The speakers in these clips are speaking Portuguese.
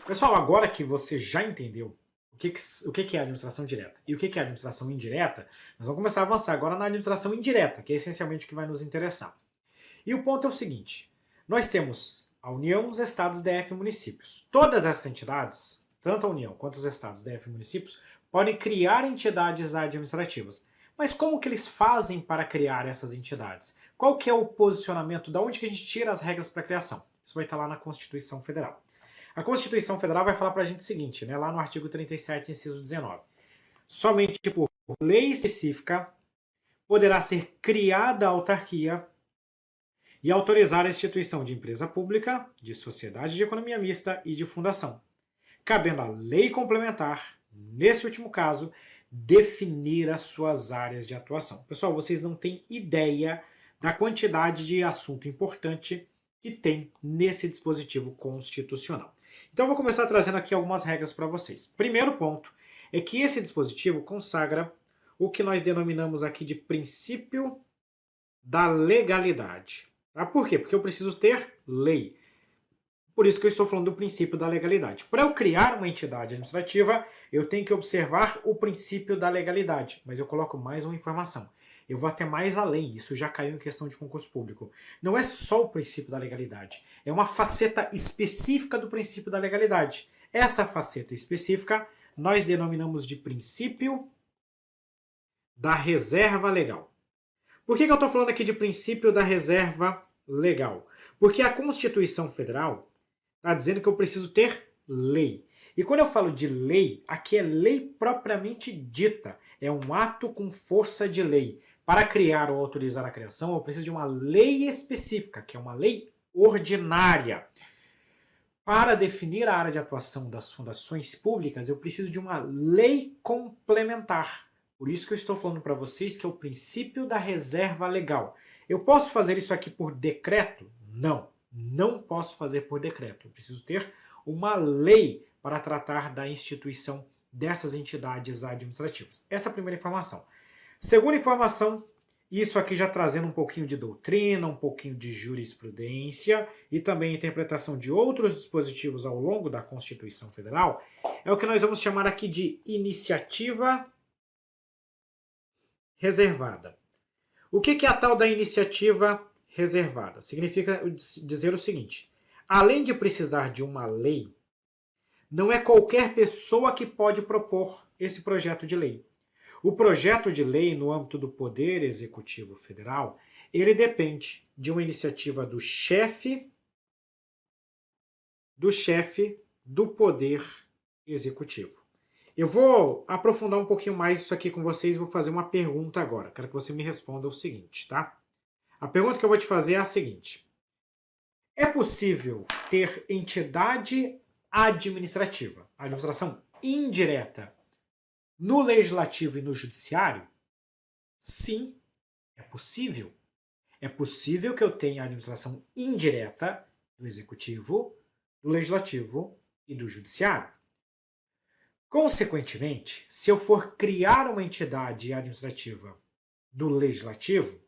Pessoal, agora que você já entendeu o que é administração direta e o que é administração indireta, nós vamos começar a avançar agora na administração indireta, que é essencialmente o que vai nos interessar. E o ponto é o seguinte: nós temos a União, os estados, DF e municípios. Todas essas entidades, tanto a União quanto os estados, DF e municípios, podem criar entidades administrativas. Mas como que eles fazem para criar essas entidades? Qual que é o posicionamento? Da onde que a gente tira as regras para a criação? Isso vai estar lá na Constituição Federal. A Constituição Federal vai falar para a gente o seguinte, lá no artigo 37, inciso 19. Somente por lei específica poderá ser criada a autarquia e autorizar a instituição de empresa pública, de sociedade de economia mista e de fundação, cabendo à lei complementar, nesse último caso, definir as suas áreas de atuação. Pessoal, vocês não têm ideia da quantidade de assunto importante que tem nesse dispositivo constitucional. Então, eu vou começar trazendo aqui algumas regras para vocês. Primeiro ponto é que esse dispositivo consagra o que nós denominamos aqui de princípio da legalidade. Tá? Por quê? Porque eu preciso ter lei. Por isso que eu estou falando do princípio da legalidade. Para eu criar uma entidade administrativa, eu tenho que observar o princípio da legalidade. Mas eu coloco mais uma informação. Eu vou até mais além, isso já caiu em questão de concurso público. Não é só o princípio da legalidade, é uma faceta específica do princípio da legalidade. Essa faceta específica nós denominamos de princípio da reserva legal. Por que eu estou falando aqui de princípio da reserva legal? Porque a Constituição Federal está dizendo que eu preciso ter lei. E quando eu falo de lei, aqui é lei propriamente dita. É um ato com força de lei. Para criar ou autorizar a criação, eu preciso de uma lei específica, que é uma lei ordinária. Para definir a área de atuação das fundações públicas, eu preciso de uma lei complementar. Por isso que eu estou falando para vocês que é o princípio da reserva legal. Eu posso fazer isso aqui por decreto? Não, não posso fazer por decreto. Eu preciso ter uma lei para tratar da instituição dessas entidades administrativas. Essa é a primeira informação. Segunda informação, isso aqui já trazendo um pouquinho de doutrina, um pouquinho de jurisprudência e também interpretação de outros dispositivos ao longo da Constituição Federal, é o que nós vamos chamar aqui de iniciativa reservada. O que é a tal da iniciativa reservada? Significa dizer o seguinte: além de precisar de uma lei, não é qualquer pessoa que pode propor esse projeto de lei. O projeto de lei, no âmbito do Poder Executivo Federal, ele depende de uma iniciativa do Poder Executivo. Eu vou aprofundar um pouquinho mais isso aqui com vocês e vou fazer uma pergunta agora. Quero que você me responda o seguinte, tá? A pergunta que eu vou te fazer é a seguinte: é possível ter entidade administrativa, administração indireta, no legislativo e no judiciário? Sim, é possível. É possível que eu tenha administração indireta do executivo, do legislativo e do judiciário. Consequentemente, se eu for criar uma entidade administrativa do legislativo,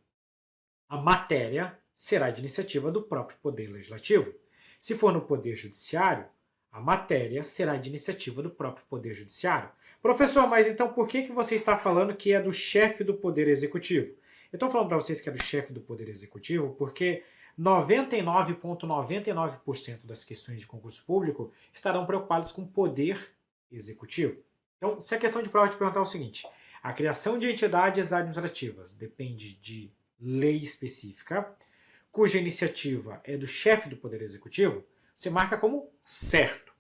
a matéria será de iniciativa do próprio Poder Legislativo. Se for no Poder Judiciário, a matéria será de iniciativa do próprio Poder Judiciário. Professor, mas então por que você está falando que é do chefe do Poder Executivo? Eu estou falando para vocês que é do chefe do Poder Executivo porque 99,99% das questões de concurso público estarão preocupadas com o Poder Executivo. Então, se a questão de prova te perguntar o seguinte: a criação de entidades administrativas depende de lei específica, cuja iniciativa é do chefe do Poder Executivo, você marca como certo.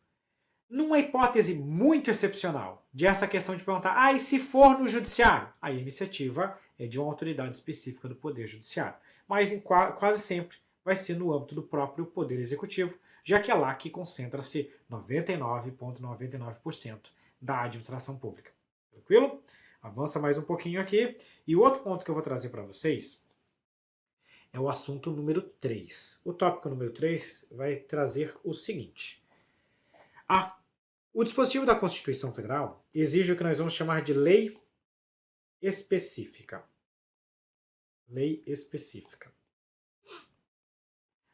Numa hipótese muito excepcional de essa questão de perguntar, e se for no judiciário? Aí a iniciativa é de uma autoridade específica do Poder Judiciário. Mas quase sempre vai ser no âmbito do próprio Poder Executivo, já que é lá que concentra-se 99,99% da administração pública. Tranquilo? Avança mais um pouquinho aqui. E o outro ponto que eu vou trazer para vocês é o assunto número 3. O tópico número 3 vai trazer o seguinte: o dispositivo da Constituição Federal exige o que nós vamos chamar de lei específica. Lei específica.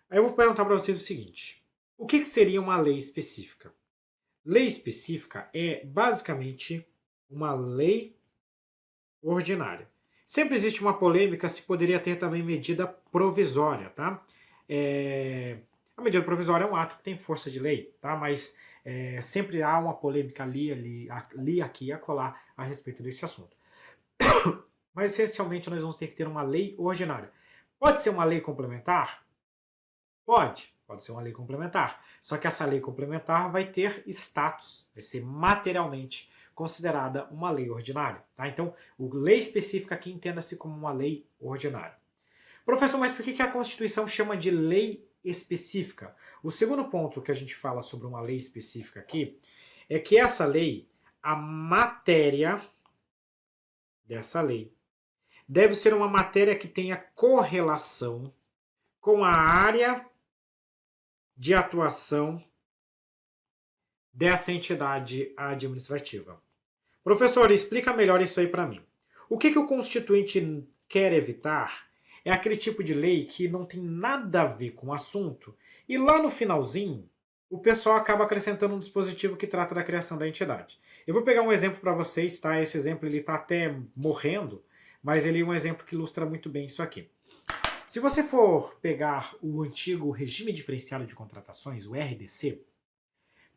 Aí eu vou perguntar para vocês o seguinte: o que seria uma lei específica? Lei específica é basicamente uma lei ordinária. Sempre existe uma polêmica se poderia ter também medida provisória, tá? A medida provisória é um ato que tem força de lei, tá? Mas sempre há uma polêmica ali, aqui e acolá a respeito desse assunto. Mas essencialmente nós vamos ter que ter uma lei ordinária. Pode ser uma lei complementar? Pode ser uma lei complementar. Só que essa lei complementar vai ter status, vai ser materialmente considerada uma lei ordinária. Tá? Então, lei específica aqui entenda-se como uma lei ordinária. Professor, mas por que a Constituição chama de lei específica? O segundo ponto que a gente fala sobre uma lei específica aqui é que essa lei, a matéria dessa lei, deve ser uma matéria que tenha correlação com a área de atuação dessa entidade administrativa. Professor, explica melhor isso aí para mim. O que o Constituinte quer evitar é aquele tipo de lei que não tem nada a ver com o assunto e lá no finalzinho o pessoal acaba acrescentando um dispositivo que trata da criação da entidade. Eu vou pegar um exemplo para vocês, tá? Esse exemplo ele está até morrendo, mas ele é um exemplo que ilustra muito bem isso aqui. Se você for pegar o antigo regime diferenciado de contratações, o RDC,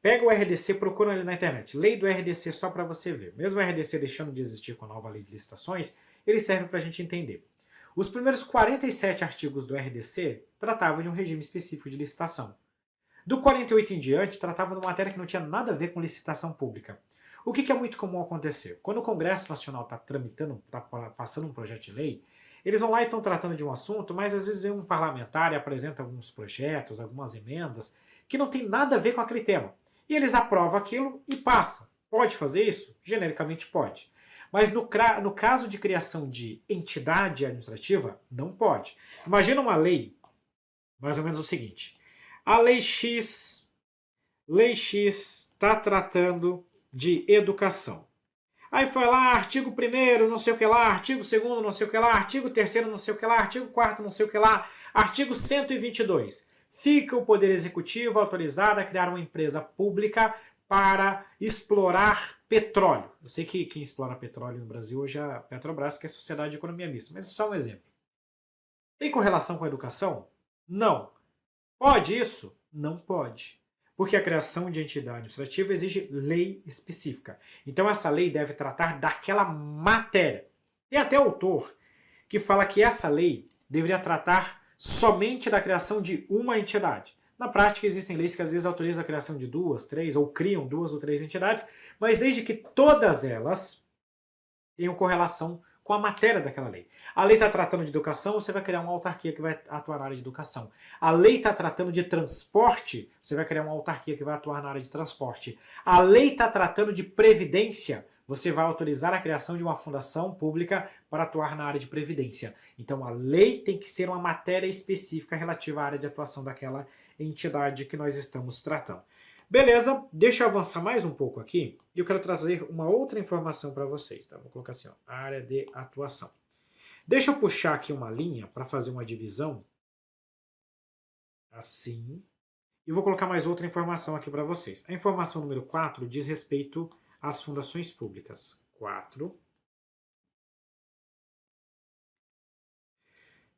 pega o RDC, procura ele na internet. Lei do RDC só para você ver. Mesmo o RDC deixando de existir com a nova lei de licitações, ele serve para a gente entender. Os primeiros 47 artigos do RDC tratavam de um regime específico de licitação. Do 48 em diante, tratavam de uma matéria que não tinha nada a ver com licitação pública. O que é muito comum acontecer? Quando o Congresso Nacional está tramitando, está passando um projeto de lei, eles vão lá e estão tratando de um assunto, mas às vezes vem um parlamentar e apresenta alguns projetos, algumas emendas, que não tem nada a ver com aquele tema. E eles aprovam aquilo e passa. Pode fazer isso? Genericamente pode. Mas no caso de criação de entidade administrativa, não pode. Imagina uma lei, mais ou menos o seguinte. A Lei X está tratando de educação. Aí foi lá, artigo 1º, não sei o que lá, artigo 2º, não sei o que lá, artigo 3º, não sei o que lá, artigo 4º, não sei o que lá, artigo 122. Fica o Poder Executivo autorizado a criar uma empresa pública para explorar petróleo. Eu sei que quem explora petróleo no Brasil hoje é a Petrobras, que é a Sociedade de Economia Mista, mas é só um exemplo. Tem correlação com a educação? Não. Pode isso? Não pode. Porque a criação de entidade administrativa exige lei específica. Então essa lei deve tratar daquela matéria. Tem até autor que fala que essa lei deveria tratar somente da criação de uma entidade. Na prática existem leis que às vezes autorizam a criação de 2, 3 ou criam 2 ou 3 entidades, mas desde que todas elas tenham correlação com a matéria daquela lei. A lei está tratando de educação, você vai criar uma autarquia que vai atuar na área de educação. A lei está tratando de transporte, você vai criar uma autarquia que vai atuar na área de transporte. A lei está tratando de previdência, você vai autorizar a criação de uma fundação pública para atuar na área de previdência. Então a lei tem que ser uma matéria específica relativa à área de atuação daquela entidade que nós estamos tratando. Beleza, deixa eu avançar mais um pouco aqui e eu quero trazer uma outra informação para vocês. Tá? Vou colocar assim, ó, área de atuação. Deixa eu puxar aqui uma linha para fazer uma divisão. Assim. E vou colocar mais outra informação aqui para vocês. A informação número 4 diz respeito às fundações públicas. 4.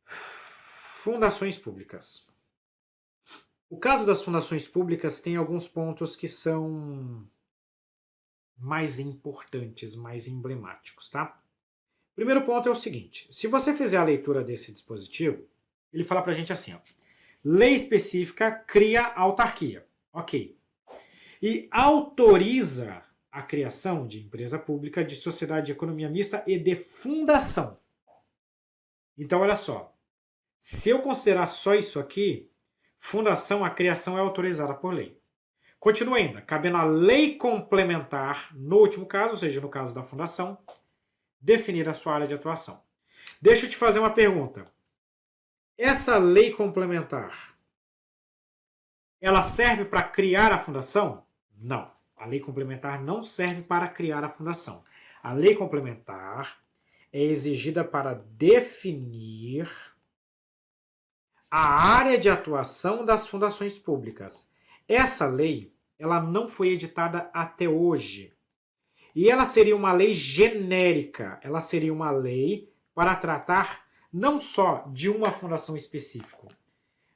Fundações públicas. O caso das fundações públicas tem alguns pontos que são mais importantes, mais emblemáticos, tá? Primeiro ponto é o seguinte, se você fizer a leitura desse dispositivo, ele fala pra gente assim, ó, lei específica cria autarquia, ok, e autoriza a criação de empresa pública, de sociedade de economia mista e de fundação. Então, olha só, se eu considerar só isso aqui, fundação, a criação é autorizada por lei. Continua ainda, cabendo a lei complementar, no último caso, ou seja, no caso da fundação, definir a sua área de atuação. Deixa eu te fazer uma pergunta. Essa lei complementar, ela serve para criar a fundação? Não. A lei complementar não serve para criar a fundação. A lei complementar é exigida para definir a área de atuação das fundações públicas. Essa lei ela não foi editada até hoje. E ela seria uma lei genérica, ela seria uma lei para tratar não só de uma fundação específica,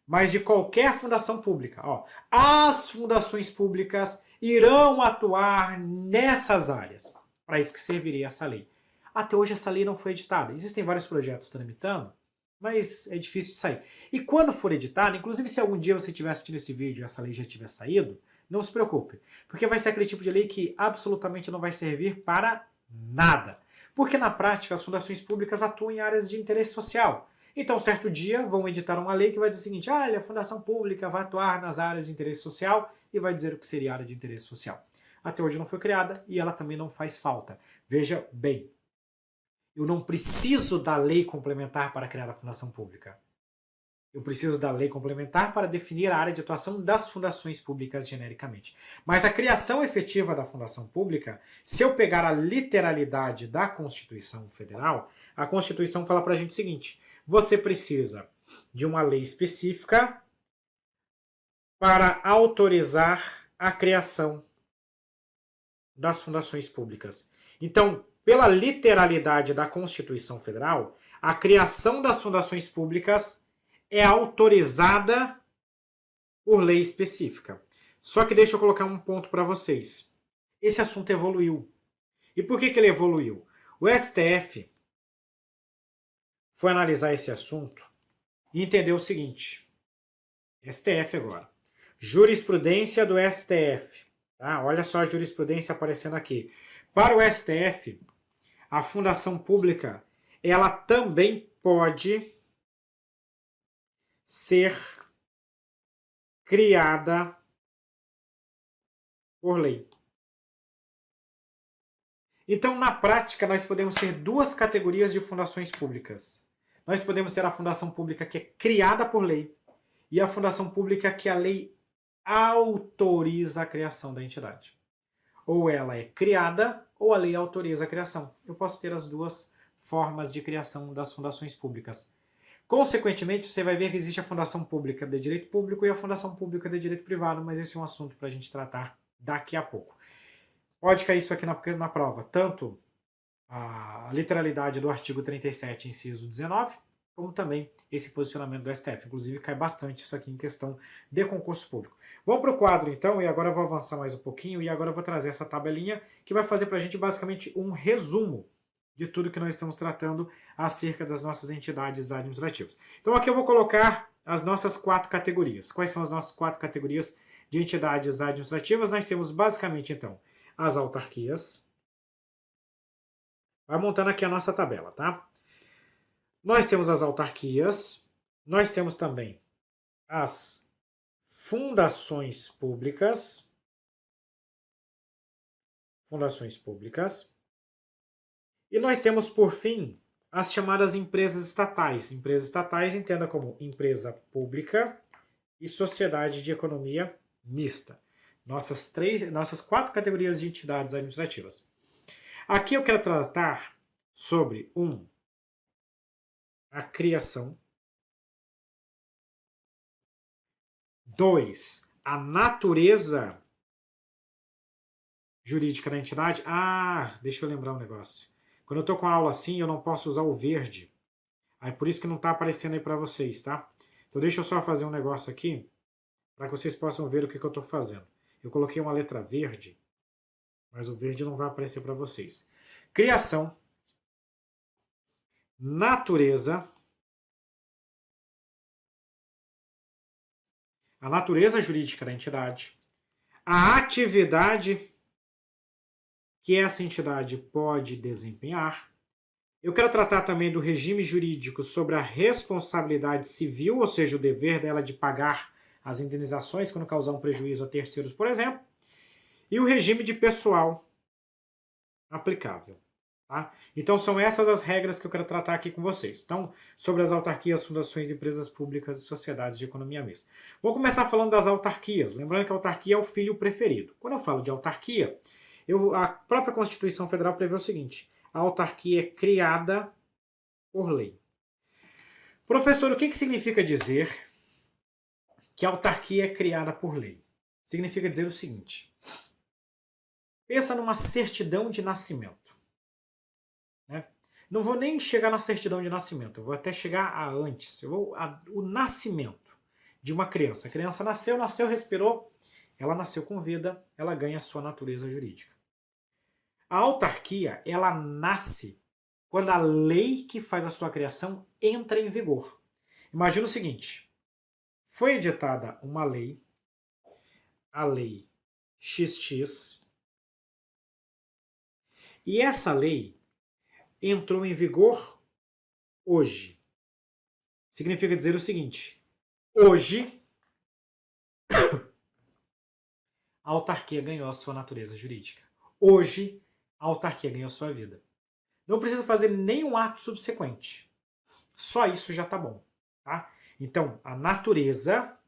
mas de qualquer fundação pública. Ó, as fundações públicas irão atuar nessas áreas. Para isso que serviria essa lei. Até hoje essa lei não foi editada. Existem vários projetos tramitando, mas é difícil de sair. E quando for editada, inclusive se algum dia você estiver assistindo esse vídeo e essa lei já tiver saído, não se preocupe, porque vai ser aquele tipo de lei que absolutamente não vai servir para nada. Porque na prática as fundações públicas atuam em áreas de interesse social. Então, certo dia, vão editar uma lei que vai dizer o seguinte: a fundação pública vai atuar nas áreas de interesse social e vai dizer o que seria área de interesse social. Até hoje não foi criada e ela também não faz falta. Veja bem, eu não preciso da lei complementar para criar a fundação pública. Eu preciso da lei complementar para definir a área de atuação das fundações públicas genericamente. Mas a criação efetiva da fundação pública, se eu pegar a literalidade da Constituição Federal, a Constituição fala para a gente o seguinte: você precisa de uma lei específica para autorizar a criação das fundações públicas. Então, pela literalidade da Constituição Federal, a criação das fundações públicas é autorizada por lei específica. Só que deixa eu colocar um ponto para vocês. Esse assunto evoluiu. E por que ele evoluiu? O STF foi analisar esse assunto e entendeu o seguinte. STF agora. Jurisprudência do STF. Tá? Olha só a jurisprudência aparecendo aqui. Para o STF, a fundação pública, ela também pode ser criada por lei. Então, na prática, nós podemos ter duas categorias de fundações públicas. Nós podemos ter a fundação pública que é criada por lei e a fundação pública que a lei autoriza a criação da entidade. Ou ela é criada ou a lei autoriza a criação. Eu posso ter as duas formas de criação das fundações públicas. Consequentemente, você vai ver que existe a fundação pública de direito público e a fundação pública de direito privado, mas esse é um assunto para a gente tratar daqui a pouco. Pode cair isso aqui na prova, tanto a literalidade do artigo 37, inciso 19, como também esse posicionamento do STF. Inclusive, cai bastante isso aqui em questão de concurso público. Vamos para o quadro, então, e agora eu vou avançar mais um pouquinho, e agora eu vou trazer essa tabelinha que vai fazer para a gente, basicamente, um resumo de tudo que nós estamos tratando acerca das nossas entidades administrativas. Então aqui eu vou colocar as nossas 4 categorias. Quais são as nossas 4 categorias de entidades administrativas? Nós temos basicamente, então, as autarquias. Vai montando aqui a nossa tabela, tá? Nós temos as autarquias, nós temos também as fundações públicas. E nós temos, por fim, as chamadas empresas estatais. Empresas estatais, entenda como empresa pública e sociedade de economia mista. Nossas 4 categorias de entidades administrativas. Aqui eu quero tratar sobre a criação. 2, a natureza jurídica da entidade. Deixa eu lembrar um negócio. Quando eu estou com a aula assim, eu não posso usar o verde. Aí por isso que não está aparecendo aí para vocês, tá? Então deixa eu só fazer um negócio aqui, para que vocês possam ver o que eu estou fazendo. Eu coloquei uma letra verde, mas o verde não vai aparecer para vocês. Criação, natureza, a natureza jurídica da entidade, a atividade que essa entidade pode desempenhar. Eu quero tratar também do regime jurídico sobre a responsabilidade civil, ou seja, o dever dela de pagar as indenizações quando causar um prejuízo a terceiros, por exemplo, e o regime de pessoal aplicável. Tá? Então são essas as regras que eu quero tratar aqui com vocês. Então, sobre as autarquias, fundações, empresas públicas e sociedades de economia mista. Vou começar falando das autarquias. Lembrando que a autarquia é o filho preferido. Quando eu falo de autarquia, a própria Constituição Federal prevê o seguinte: a autarquia é criada por lei. Professor, o que significa dizer que a autarquia é criada por lei? significa dizer o seguinte. Pensa numa certidão de nascimento. Né? Não vou nem chegar na certidão de nascimento, eu vou até chegar a antes. O nascimento de uma criança. A criança nasceu, respirou, ela nasceu com vida, ela ganha a sua natureza jurídica. A autarquia, ela nasce quando a lei que faz a sua criação entra em vigor. Imagina o seguinte, foi editada uma lei, a lei XX, e essa lei entrou em vigor hoje. Significa dizer o seguinte, hoje a autarquia ganhou a sua natureza jurídica. Hoje a autarquia ganhou a sua vida. Não precisa fazer nenhum ato subsequente. Só isso já está bom. Tá? Então, a natureza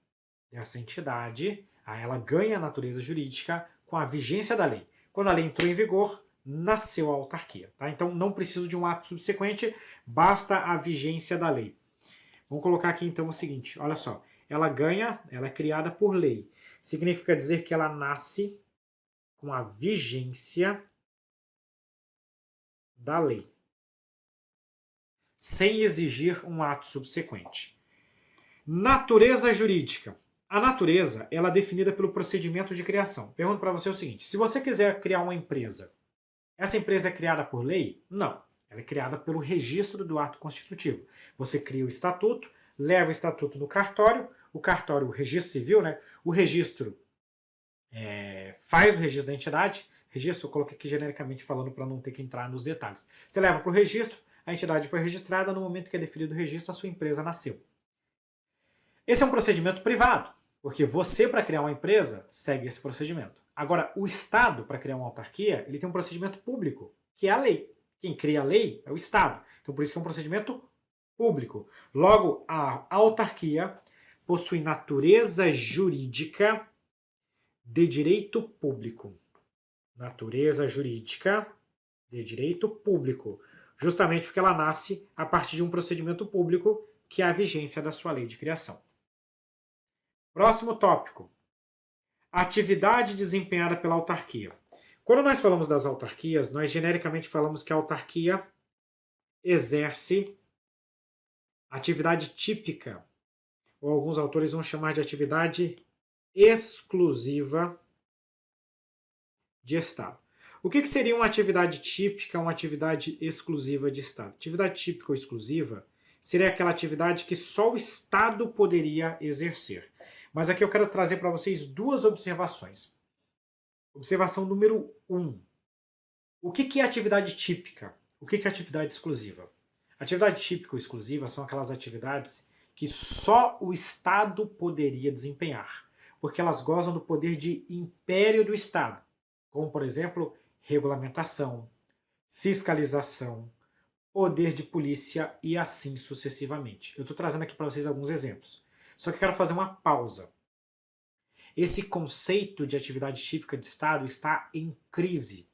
dessa entidade, ela ganha a natureza jurídica com a vigência da lei. Quando a lei entrou em vigor, nasceu a autarquia. Tá? Então, não preciso de um ato subsequente, basta a vigência da lei. Vamos colocar aqui então o seguinte, olha só. Ela é criada por lei. Significa dizer que ela nasce com a vigência da lei, sem exigir um ato subsequente. Natureza jurídica. A natureza ela é definida pelo procedimento de criação. Pergunto para você o seguinte, se você quiser criar uma empresa, essa empresa é criada por lei? Não. Ela é criada pelo registro do ato constitutivo. Você cria o estatuto, leva o estatuto no cartório, o registro civil, né? O registro faz o registro da entidade, registro, eu coloquei aqui genericamente falando para não ter que entrar nos detalhes. Você leva para o registro, a entidade foi registrada, no momento que é definido o registro, a sua empresa nasceu. Esse é um procedimento privado, porque você, para criar uma empresa, segue esse procedimento. Agora, o Estado, para criar uma autarquia, ele tem um procedimento público, que é a lei. Quem cria a lei é o Estado. Então, por isso que é um procedimento público. Logo, a autarquia possui natureza jurídica de direito público. Natureza jurídica de direito público. Justamente porque ela nasce a partir de um procedimento público, que é a vigência da sua lei de criação. Próximo tópico. Atividade desempenhada pela autarquia. Quando nós falamos das autarquias, nós genericamente falamos que a autarquia exerce atividade típica, ou alguns autores vão chamar de atividade exclusiva de Estado. O que seria uma atividade típica, uma atividade exclusiva de Estado? Atividade típica ou exclusiva seria aquela atividade que só o Estado poderia exercer. Mas aqui eu quero trazer para vocês duas observações. Observação número 1. O que é atividade típica? O que é atividade exclusiva? Atividade típica ou exclusiva são aquelas atividades que só o Estado poderia desempenhar, porque elas gozam do poder de império do Estado, como, por exemplo, regulamentação, fiscalização, poder de polícia e assim sucessivamente. Eu estou trazendo aqui para vocês alguns exemplos. Só que eu quero fazer uma pausa. Esse conceito de atividade típica de Estado está em crise.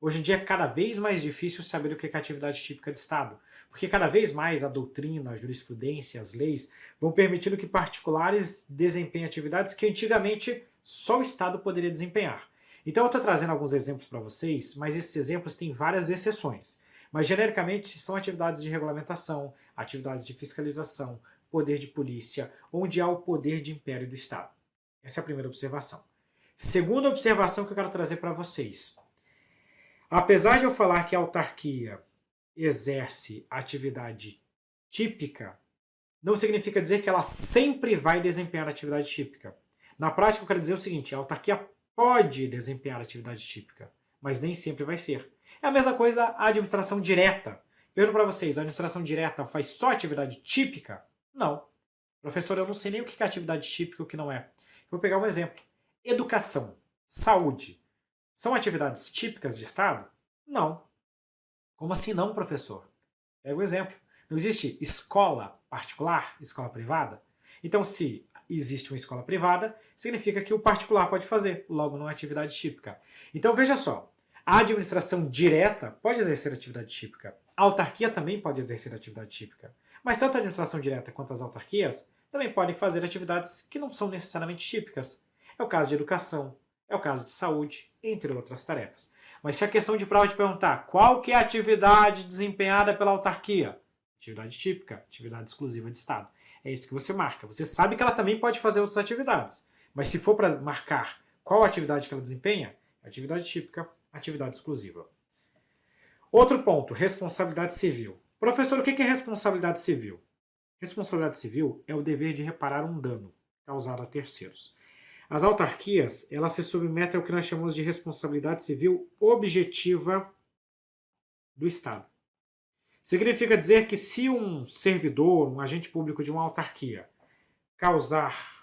Hoje em dia é cada vez mais difícil saber o que é atividade típica de Estado, porque cada vez mais a doutrina, a jurisprudência, as leis vão permitindo que particulares desempenhem atividades que antigamente só o Estado poderia desempenhar. Então eu estou trazendo alguns exemplos para vocês, mas esses exemplos têm várias exceções. Mas genericamente são atividades de regulamentação, atividades de fiscalização, poder de polícia, onde há o poder de império do Estado. Essa é a primeira observação. Segunda observação que eu quero trazer para vocês. Apesar de eu falar que a autarquia exerce atividade típica, não significa dizer que ela sempre vai desempenhar atividade típica. Na prática, eu quero dizer o seguinte, a autarquia pode desempenhar atividade típica, mas nem sempre vai ser. É a mesma coisa a administração direta. Pergunto para vocês, a administração direta faz só atividade típica? Não. Professor, eu não sei nem o que é atividade típica e o que não é. Vou pegar um exemplo. Educação, saúde, são atividades típicas de Estado? Não. Como assim não, professor? Pega um exemplo. Não existe escola particular, escola privada? Então, se existe uma escola privada, significa que o particular pode fazer, logo não é atividade típica. Então, veja só, a administração direta pode exercer atividade típica, a autarquia também pode exercer atividade típica, mas tanto a administração direta quanto as autarquias também podem fazer atividades que não são necessariamente típicas. É o caso de educação, é o caso de saúde, entre outras tarefas. Mas se a questão de prova te perguntar qual que é a atividade desempenhada pela autarquia, atividade típica, atividade exclusiva de Estado, é isso que você marca. Você sabe que ela também pode fazer outras atividades, mas se for para marcar qual atividade que ela desempenha, atividade típica, atividade exclusiva. Outro ponto, responsabilidade civil. Professor, o que é responsabilidade civil? Responsabilidade civil é o dever de reparar um dano causado a terceiros. As autarquias, elas se submetem ao que nós chamamos de responsabilidade civil objetiva do Estado. Significa dizer que se um servidor, um agente público de uma autarquia, causar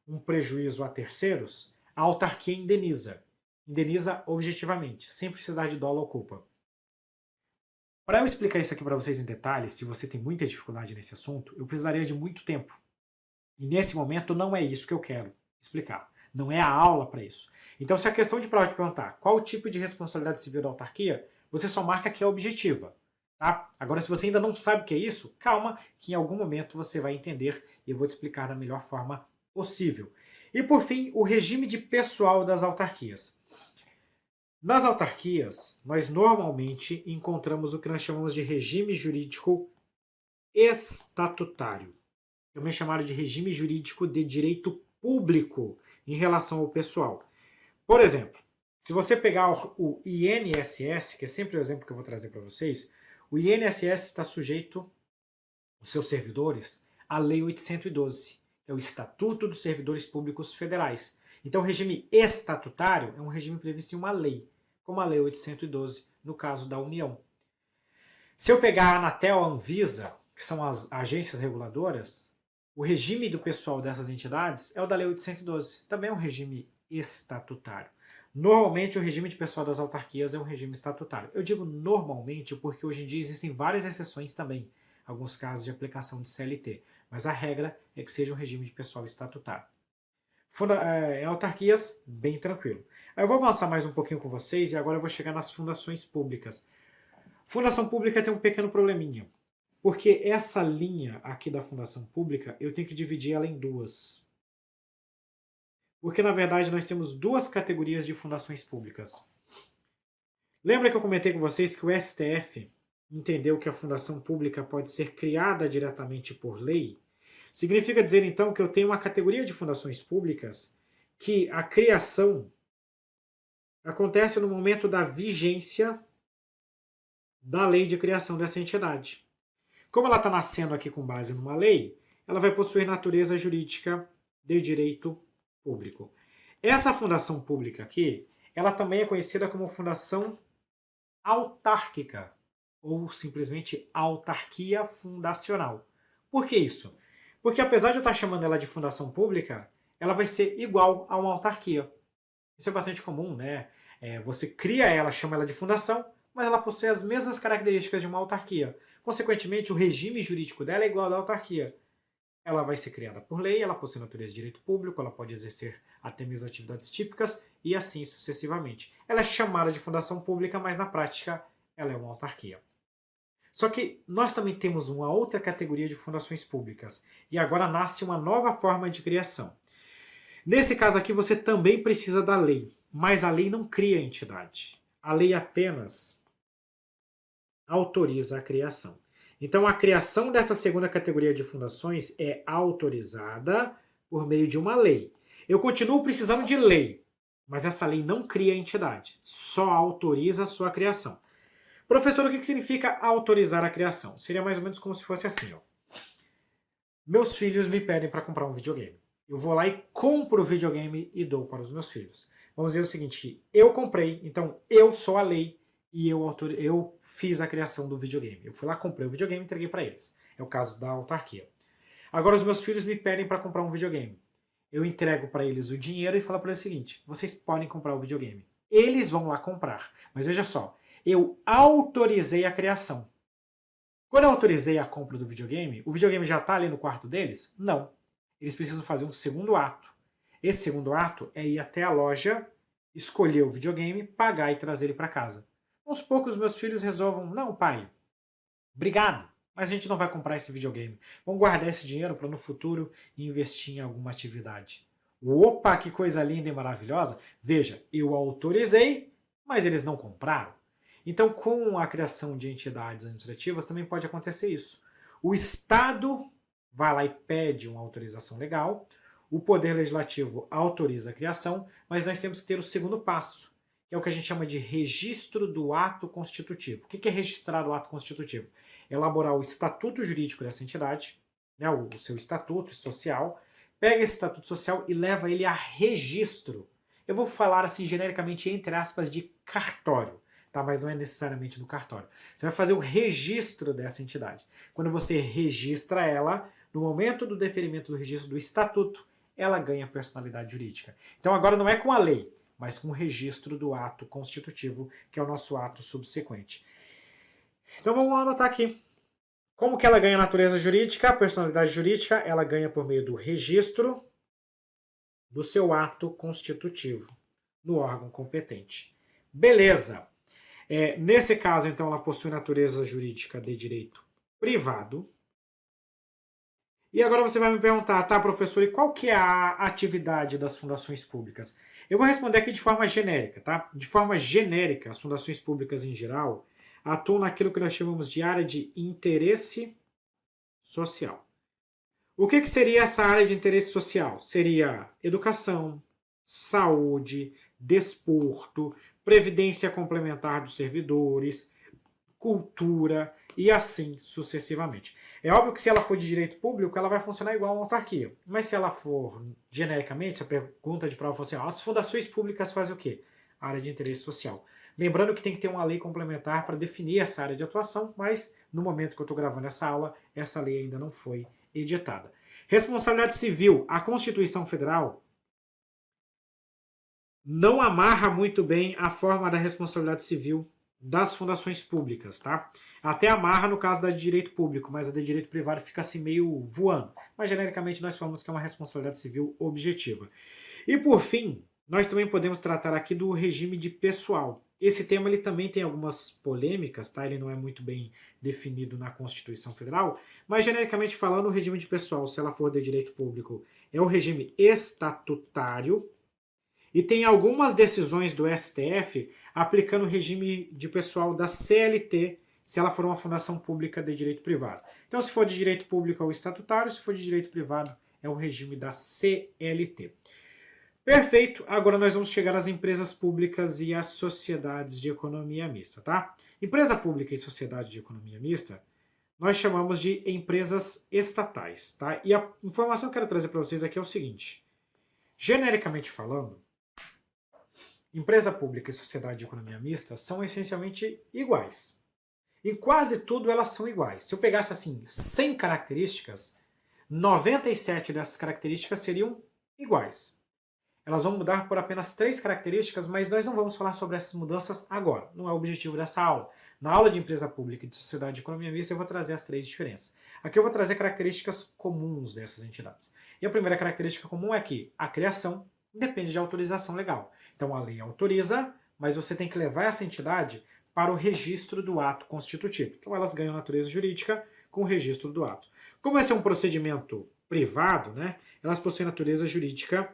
um prejuízo a terceiros, a autarquia indeniza. Indeniza objetivamente, sem precisar de dolo ou culpa. Para eu explicar isso aqui para vocês em detalhes, se você tem muita dificuldade nesse assunto, eu precisaria de muito tempo. E nesse momento não é isso que eu quero explicar. Não é a aula para isso. Então, se a questão de prova te perguntar qual o tipo de responsabilidade civil da autarquia, você só marca que é objetiva. Tá? Agora, se você ainda não sabe o que é isso, calma, que em algum momento você vai entender e eu vou te explicar da melhor forma possível. E por fim, o regime de pessoal das autarquias. Nas autarquias, nós normalmente encontramos o que nós chamamos de regime jurídico estatutário. Também chamado de regime jurídico de direito público em relação ao pessoal. Por exemplo, se você pegar o INSS, que é sempre o exemplo que eu vou trazer para vocês, o INSS está sujeito, os seus servidores, à Lei 812, que é o Estatuto dos Servidores Públicos Federais. Então, o regime estatutário é um regime previsto em uma lei, como a Lei 812, no caso da União. Se eu pegar a Anatel, a Anvisa, que são as agências reguladoras, o regime do pessoal dessas entidades é o da Lei 812, também é um regime estatutário. Normalmente, o regime de pessoal das autarquias é um regime estatutário. Eu digo normalmente porque hoje em dia existem várias exceções também, alguns casos de aplicação de CLT, mas a regra é que seja um regime de pessoal estatutário. Autarquias, bem tranquilo. Aí eu vou avançar mais um pouquinho com vocês e agora eu vou chegar nas fundações públicas. Fundação pública tem um pequeno probleminha, porque essa linha aqui da fundação pública eu tenho que dividir ela em duas. Porque na verdade nós temos duas categorias de fundações públicas. Lembra que eu comentei com vocês que o STF entendeu que a fundação pública pode ser criada diretamente por lei? Significa dizer, então, que eu tenho uma categoria de fundações públicas que a criação acontece no momento da vigência da lei de criação dessa entidade. Como ela está nascendo aqui com base numa lei, ela vai possuir natureza jurídica de direito público. Essa fundação pública aqui, ela também é conhecida como fundação autárquica, ou simplesmente autarquia fundacional. Por que isso? Porque apesar de eu estar chamando ela de fundação pública, ela vai ser igual a uma autarquia. Isso é bastante comum, né? Você cria ela, chama ela de fundação, mas ela possui as mesmas características de uma autarquia. Consequentemente, o regime jurídico dela é igual ao da autarquia. Ela vai ser criada por lei, ela possui natureza de direito público, ela pode exercer até mesmo atividades típicas e assim sucessivamente. Ela é chamada de fundação pública, mas na prática ela é uma autarquia. Só que nós também temos uma outra categoria de fundações públicas e agora nasce uma nova forma de criação. Nesse caso aqui você também precisa da lei, mas a lei não cria a entidade. A lei apenas autoriza a criação. Então a criação dessa segunda categoria de fundações é autorizada por meio de uma lei. Eu continuo precisando de lei, mas essa lei não cria a entidade, só autoriza a sua criação. Professor, o que significa autorizar a criação? Seria mais ou menos como se fosse assim, ó. Meus filhos me pedem para comprar um videogame. Eu vou lá e compro o videogame e dou para os meus filhos. Vamos dizer o seguinte, que eu comprei, então eu sou a lei e eu fiz a criação do videogame. Eu fui lá, comprei o videogame e entreguei para eles. É o caso da autarquia. Agora os meus filhos me pedem para comprar um videogame. Eu entrego para eles o dinheiro e falo para eles o seguinte, vocês podem comprar o videogame. Eles vão lá comprar. Mas veja só, eu autorizei a criação. Quando eu autorizei a compra do videogame, o videogame já está ali no quarto deles? Não. Eles precisam fazer um segundo ato. Esse segundo ato é ir até a loja, escolher o videogame, pagar e trazer ele para casa. Vamos supor que os meus filhos resolvam, não pai, obrigado, mas a gente não vai comprar esse videogame. Vamos guardar esse dinheiro para no futuro investir em alguma atividade. Opa, que coisa linda e maravilhosa! Veja, eu autorizei, mas eles não compraram. Então, com a criação de entidades administrativas, também pode acontecer isso. O Estado vai lá e pede uma autorização legal, o Poder Legislativo autoriza a criação, mas nós temos que ter o segundo passo, que é o que a gente chama de registro do ato constitutivo. O que é registrar o ato constitutivo? Elaborar o estatuto jurídico dessa entidade, né, o seu estatuto social, pega esse estatuto social e leva ele a registro. Eu vou falar assim genericamente, entre aspas, de cartório, tá? Mas não é necessariamente no cartório. Você vai fazer o registro dessa entidade. Quando você registra ela, no momento do deferimento do registro do estatuto, ela ganha personalidade jurídica. Então agora não é com a lei, mas com o registro do ato constitutivo, que é o nosso ato subsequente. Então vamos anotar aqui. Como que ela ganha natureza jurídica, personalidade jurídica? Ela ganha por meio do registro do seu ato constitutivo no órgão competente. Beleza. Nesse caso, então, ela possui natureza jurídica de direito privado. E agora você vai me perguntar, tá, professor, e qual que é a atividade das fundações públicas? Eu vou responder aqui de forma genérica, tá? De forma genérica, as fundações públicas em geral atuam naquilo que nós chamamos de área de interesse social. O que seria essa área de interesse social? Seria educação, saúde, desporto, previdência complementar dos servidores, cultura e assim sucessivamente. É óbvio que se ela for de direito público, ela vai funcionar igual a uma autarquia. Mas se ela for genericamente, se a pergunta de prova for assim, as fundações públicas fazem o quê? A área de interesse social. Lembrando que tem que ter uma lei complementar para definir essa área de atuação, mas no momento que eu estou gravando essa aula, essa lei ainda não foi editada. Responsabilidade civil. A Constituição Federal não amarra muito bem a forma da responsabilidade civil das fundações públicas, tá? Até amarra no caso da de direito público, mas a de direito privado fica assim meio voando. Mas genericamente nós falamos que é uma responsabilidade civil objetiva. E por fim, nós também podemos tratar aqui do regime de pessoal. Esse tema ele também tem algumas polêmicas, tá? Ele não é muito bem definido na Constituição Federal, mas genericamente falando, o regime de pessoal, se ela for de direito público, é o regime estatutário, e tem algumas decisões do STF aplicando o regime de pessoal da CLT, se ela for uma fundação pública de direito privado. Então, se for de direito público é o estatutário, se for de direito privado é o regime da CLT. Perfeito, agora nós vamos chegar às empresas públicas e às sociedades de economia mista, tá? Empresa pública e sociedade de economia mista, nós chamamos de empresas estatais, tá? E a informação que eu quero trazer para vocês aqui é o seguinte, genericamente falando, empresa pública e sociedade de economia mista são essencialmente iguais. Em quase tudo elas são iguais. Se eu pegasse assim 100 características, 97 dessas características seriam iguais. Elas vão mudar por apenas 3 características, mas nós não vamos falar sobre essas mudanças agora. Não é o objetivo dessa aula. Na aula de empresa pública e de sociedade de economia mista eu vou trazer as 3 diferenças. Aqui eu vou trazer características comuns dessas entidades. E a primeira característica comum é que a criação depende de autorização legal. Então a lei autoriza, mas você tem que levar essa entidade para o registro do ato constitutivo. Então elas ganham natureza jurídica com o registro do ato. Como esse é um procedimento privado, né, elas possuem natureza jurídica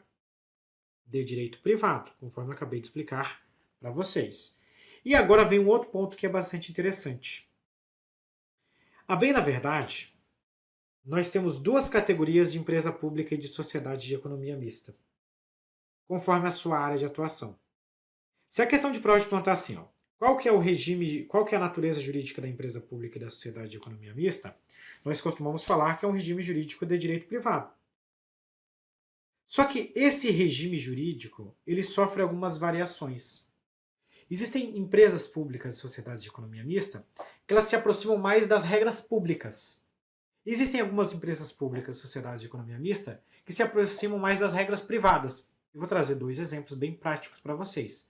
de direito privado, conforme eu acabei de explicar para vocês. E agora vem um outro ponto que é bastante interessante. A bem da verdade, nós temos 2 categorias de empresa pública e de sociedade de economia mista, conforme a sua área de atuação. Se a questão de prova te perguntar assim, ó, qual que é o regime, qual que é a natureza jurídica da empresa pública e da sociedade de economia mista, nós costumamos falar que é um regime jurídico de direito privado. Só que esse regime jurídico, ele sofre algumas variações. Existem empresas públicas e sociedades de economia mista que elas se aproximam mais das regras públicas. Existem algumas empresas públicas e sociedades de economia mista que se aproximam mais das regras privadas. Eu vou trazer 2 exemplos bem práticos para vocês.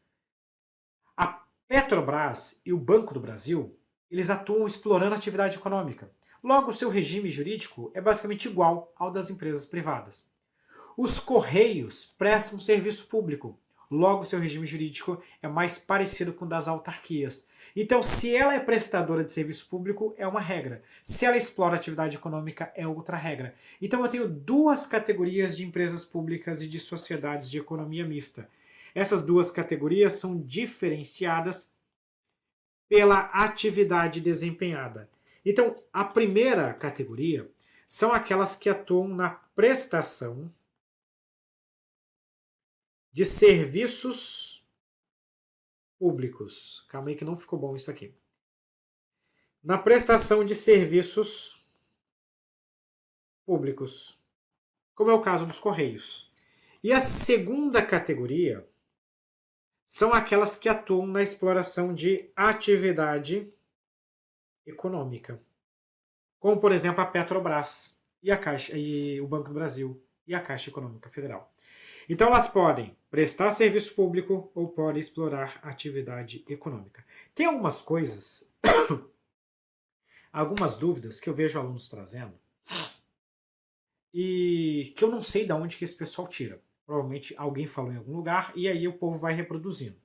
A Petrobras e o Banco do Brasil, eles atuam explorando a atividade econômica. Logo, o seu regime jurídico é basicamente igual ao das empresas privadas. Os Correios prestam serviço público. logo seu regime jurídico é mais parecido com o das autarquias. Então, se ela é prestadora de serviço público, é uma regra. Se ela explora atividade econômica, é outra regra. Então, eu tenho duas categorias de empresas públicas e de sociedades de economia mista. Essas duas categorias são diferenciadas pela atividade desempenhada. Então, a primeira categoria são aquelas que atuam na prestação de serviços públicos. Calma aí que não ficou bom isso aqui. Na prestação de serviços públicos, como é o caso dos Correios. E a segunda categoria são aquelas que atuam na exploração de atividade econômica, como por exemplo a Petrobras e a Caixa e o Banco do Brasil e a Caixa Econômica Federal. Então elas podem prestar serviço público ou podem explorar atividade econômica. Tem algumas coisas, algumas dúvidas que eu vejo alunos trazendo e que eu não sei de onde que esse pessoal tira. Provavelmente alguém falou em algum lugar e aí o povo vai reproduzindo.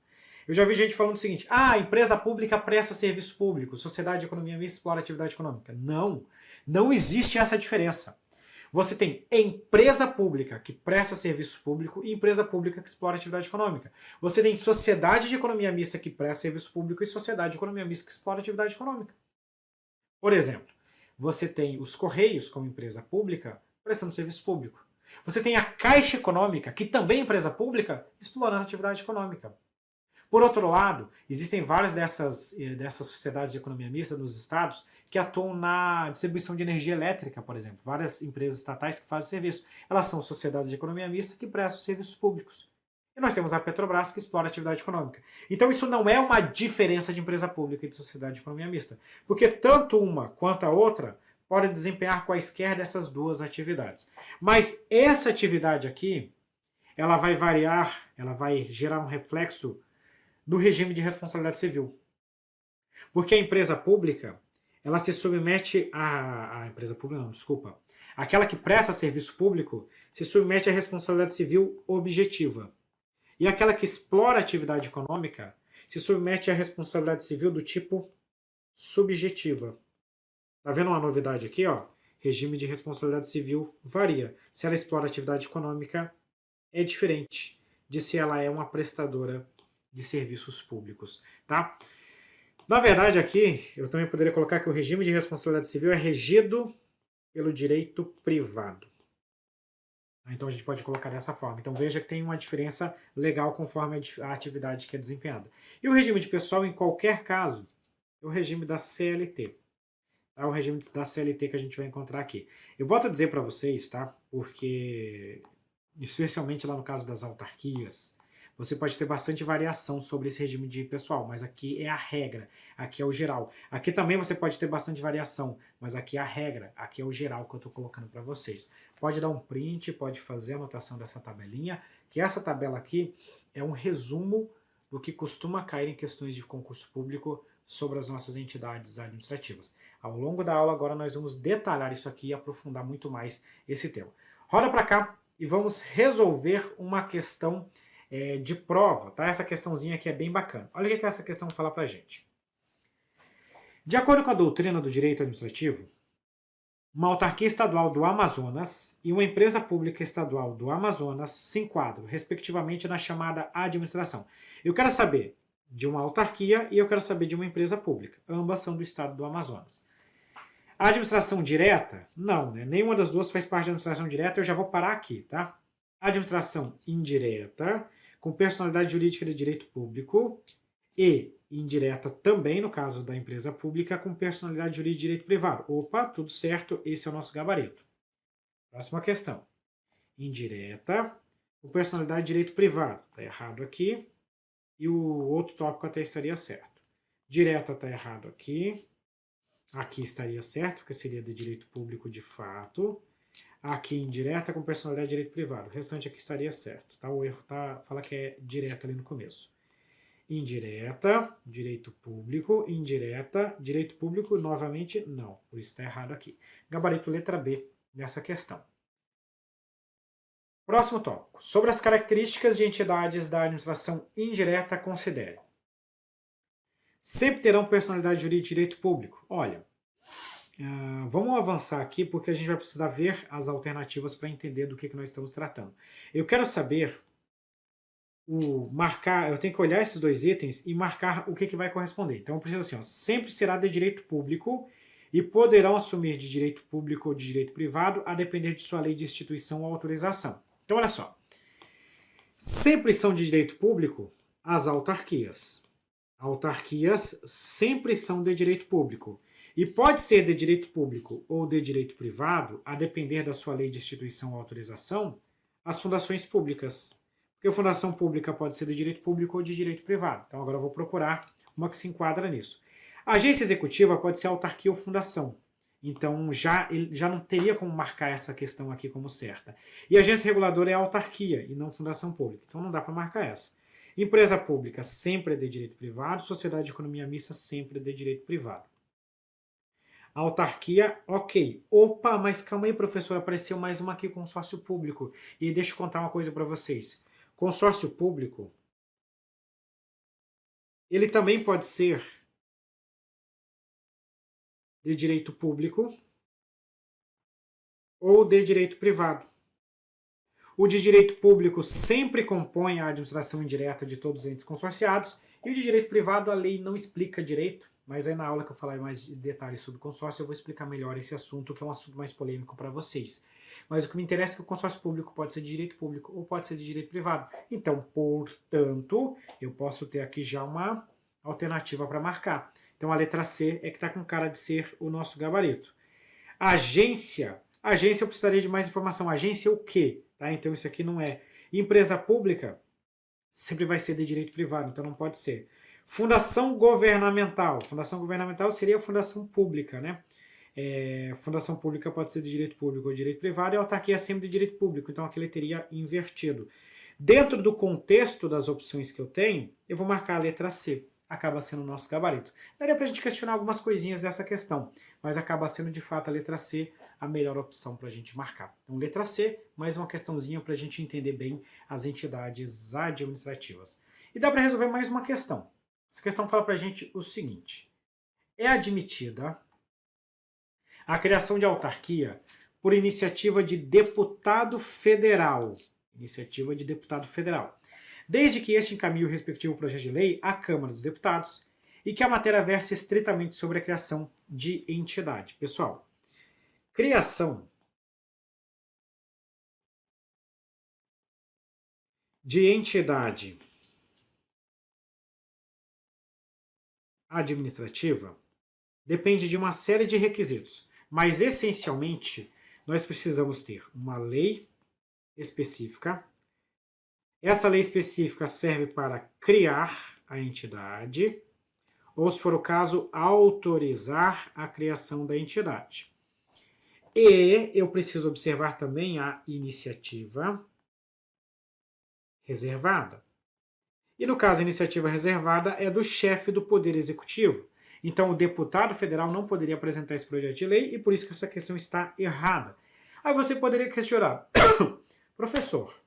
Eu já vi gente falando o seguinte: ah, empresa pública presta serviço público, sociedade de economia mista explora atividade econômica. Não, não existe essa diferença. Você tem empresa pública que presta serviço público e empresa pública que explora atividade econômica. Você tem sociedade de economia mista que presta serviço público e sociedade de economia mista que explora atividade econômica. Por exemplo, você tem os Correios como empresa pública prestando serviço público. Você tem a Caixa Econômica, que também é empresa pública, explorando atividade econômica. Por outro lado, existem várias dessas sociedades de economia mista nos estados que atuam na distribuição de energia elétrica, por exemplo. Várias empresas estatais que fazem serviço. Elas são sociedades de economia mista que prestam serviços públicos. E nós temos a Petrobras que explora atividade econômica. Então isso não é uma diferença de empresa pública e de sociedade de economia mista. Porque tanto uma quanto a outra podem desempenhar quaisquer dessas duas atividades. Mas essa atividade aqui, ela vai variar, ela vai gerar um reflexo do regime de responsabilidade civil. Porque a empresa pública, ela se submete a empresa pública, não, desculpa. Aquela que presta serviço público se submete à responsabilidade civil objetiva. E aquela que explora atividade econômica se submete à responsabilidade civil do tipo subjetiva. Tá vendo uma novidade aqui, ó? Regime de responsabilidade civil varia. Se ela explora atividade econômica, é diferente de se ela é uma prestadora de serviços públicos, tá? Na verdade, aqui, eu também poderia colocar que o regime de responsabilidade civil é regido pelo direito privado. Então a gente pode colocar dessa forma. Então veja que tem uma diferença legal conforme a atividade que é desempenhada. E o regime de pessoal, em qualquer caso, é o regime da CLT. É o regime da CLT que a gente vai encontrar aqui. Eu volto a dizer para vocês, tá? Porque, especialmente lá no caso das autarquias, você pode ter bastante variação sobre esse regime de pessoal, mas aqui é a regra, aqui é o geral. Aqui também você pode ter bastante variação, mas aqui é a regra, aqui é o geral que eu estou colocando para vocês. Pode dar um print, pode fazer a anotação dessa tabelinha, que essa tabela aqui é um resumo do que costuma cair em questões de concurso público sobre as nossas entidades administrativas. Ao longo da aula agora nós vamos detalhar isso aqui e aprofundar muito mais esse tema. Roda para cá e vamos resolver uma questão de prova, tá? Essa questãozinha aqui é bem bacana. Olha o que essa questão fala pra gente. De acordo com a doutrina do direito administrativo, uma autarquia estadual do Amazonas e uma empresa pública estadual do Amazonas se enquadram, respectivamente, na chamada administração. Eu quero saber de uma autarquia e eu quero saber de uma empresa pública. Ambas são do estado do Amazonas. A administração direta? Não, né? Nenhuma das duas faz parte da administração direta, eu já vou parar aqui, tá? A administração indireta, com personalidade jurídica de direito público, e indireta também, no caso da empresa pública, com personalidade jurídica de direito privado. Opa, tudo certo, esse é o nosso gabarito. Próxima questão. Indireta, com personalidade de direito privado. Está errado aqui. E o outro tópico até estaria certo. Direta está errado aqui. Aqui estaria certo, porque seria de direito público de fato. Aqui indireta com personalidade de direito privado. O restante aqui estaria certo. Tá? O erro fala que é direta ali no começo. Indireta, direito público. Indireta, direito público, novamente não. Por isso está errado aqui. Gabarito letra B nessa questão. Próximo tópico. Sobre as características de entidades da administração indireta, considere. Sempre terão personalidade jurídica de direito público. Olha, vamos avançar aqui porque a gente vai precisar ver as alternativas para entender do que nós estamos tratando. Eu quero saber eu tenho que olhar esses dois itens e marcar o que vai corresponder. Então eu preciso assim, ó, sempre será de direito público e poderão assumir de direito público ou de direito privado a depender de sua lei de instituição ou autorização. Então olha só, sempre são de direito público as autarquias. Autarquias sempre são de direito público. E pode ser de direito público ou de direito privado, a depender da sua lei de instituição ou autorização, as fundações públicas. Porque a fundação pública pode ser de direito público ou de direito privado. Então agora eu vou procurar uma que se enquadra nisso. A agência executiva pode ser autarquia ou fundação. Então já não teria como marcar essa questão aqui como certa. E a agência reguladora é autarquia e não fundação pública. Então não dá para marcar essa. Empresa pública sempre é de direito privado. Sociedade de economia mista sempre é de direito privado. Autarquia, ok. Opa, mas calma aí, professor, apareceu mais uma aqui, consórcio público. E aí, deixa eu contar uma coisa para vocês. Consórcio público, ele também pode ser de direito público ou de direito privado. O de direito público sempre compõe a administração indireta de todos os entes consorciados, e o de direito privado a lei não explica direito, mas aí na aula que eu falar mais de detalhes sobre consórcio eu vou explicar melhor esse assunto, que é um assunto mais polêmico para vocês. Mas o que me interessa é que o consórcio público pode ser de direito público ou pode ser de direito privado. Então, portanto, eu posso ter aqui já uma alternativa para marcar. Então a letra C é que está com cara de ser o nosso gabarito. Agência eu precisaria de mais informação. Agência o quê? Tá? Então isso aqui não é. Empresa pública sempre vai ser de direito privado, então não pode ser. Fundação governamental. Fundação governamental seria a fundação pública, né? Fundação pública pode ser de direito público ou de direito privado, e a autarquia é sempre de direito público, então aqui ele teria invertido. Dentro do contexto das opções que eu tenho, eu vou marcar a letra C. Acaba sendo o nosso gabarito. Daria para a gente questionar algumas coisinhas dessa questão, mas acaba sendo de fato a letra C a melhor opção para a gente marcar. Então, letra C, mais uma questãozinha para a gente entender bem as entidades administrativas. E dá para resolver mais uma questão. Essa questão fala para a gente o seguinte: é admitida a criação de autarquia por iniciativa de deputado federal. Iniciativa de deputado federal. Desde que este encaminhe o respectivo projeto de lei à Câmara dos Deputados e que a matéria verse estritamente sobre a criação de entidade. Pessoal, criação de entidade administrativa depende de uma série de requisitos, mas essencialmente nós precisamos ter uma lei específica. Essa lei específica serve para criar a entidade, ou, se for o caso, autorizar a criação da entidade. E eu preciso observar também a iniciativa reservada. E no caso, a iniciativa reservada é do chefe do Poder Executivo. Então, o deputado federal não poderia apresentar esse projeto de lei e por isso que essa questão está errada. Aí você poderia questionar, professor,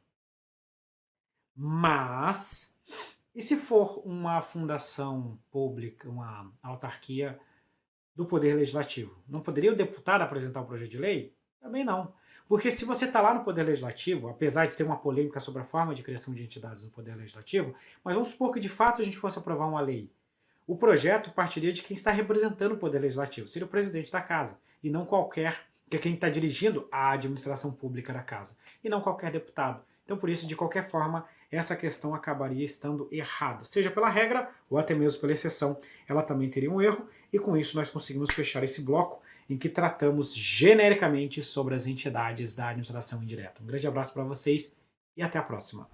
mas e se for uma fundação pública, uma autarquia do Poder Legislativo? Não poderia o deputado apresentar o projeto de lei? Também não. Porque se você está lá no Poder Legislativo, apesar de ter uma polêmica sobre a forma de criação de entidades no Poder Legislativo, mas vamos supor que de fato a gente fosse aprovar uma lei. O projeto partiria de quem está representando o Poder Legislativo, seria o presidente da casa, e não qualquer, que é quem está dirigindo a administração pública da casa, e não qualquer deputado. Então, por isso, de qualquer forma, essa questão acabaria estando errada. Seja pela regra, ou até mesmo pela exceção, ela também teria um erro, e com isso nós conseguimos fechar esse bloco em que tratamos genericamente sobre as entidades da administração indireta. Um grande abraço para vocês e até a próxima.